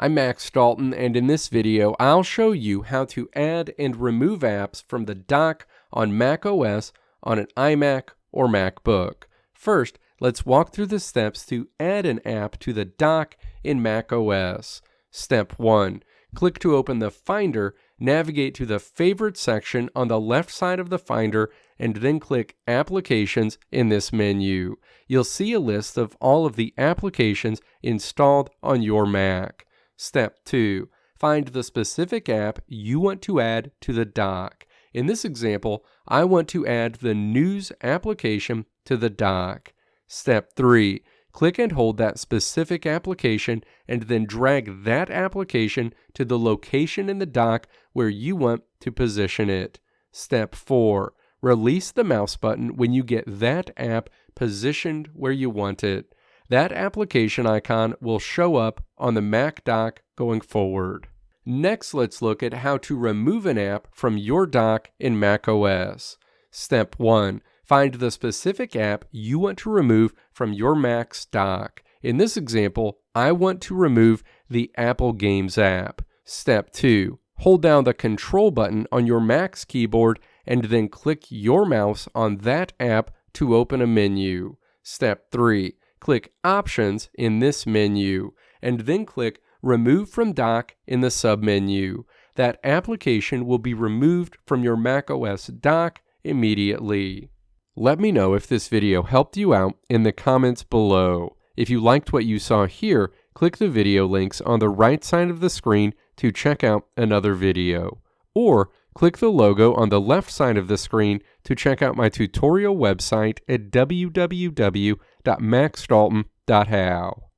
I'm Max Dalton, and in this video, I'll show you how to add and remove apps from the dock on macOS on an iMac or MacBook. First, let's walk through the steps to add an app to the dock in macOS. Step 1. Click to open the Finder, navigate to the Favorite section on the left side of the Finder, and then click Applications in this menu. You'll see a list of all of the applications installed on your Mac. Step 2. Find the specific app you want to add to the dock. In this example, I want to add the News application to the dock. Step 3. Click and hold that specific application and then drag that application to the location in the dock where you want to position it. Step 4. Release the mouse button when you get that app positioned where you want it. That application icon will show up on the Mac dock going forward. Next, let's look at how to remove an app from your dock in macOS. Step 1. Find the specific app you want to remove from your Mac's dock. In this example, I want to remove the Apple Games app. Step 2. Hold down the Control button on your Mac's keyboard and then click your mouse on that app to open a menu. Step 3. Click Options in this menu, and then click Remove from Dock in the submenu. That application will be removed from your macOS dock immediately. Let me know if this video helped you out in the comments below. If you liked what you saw here, click the video links on the right side of the screen to check out another video. Or click the logo on the left side of the screen to check out my tutorial website at www.maxdalton.how.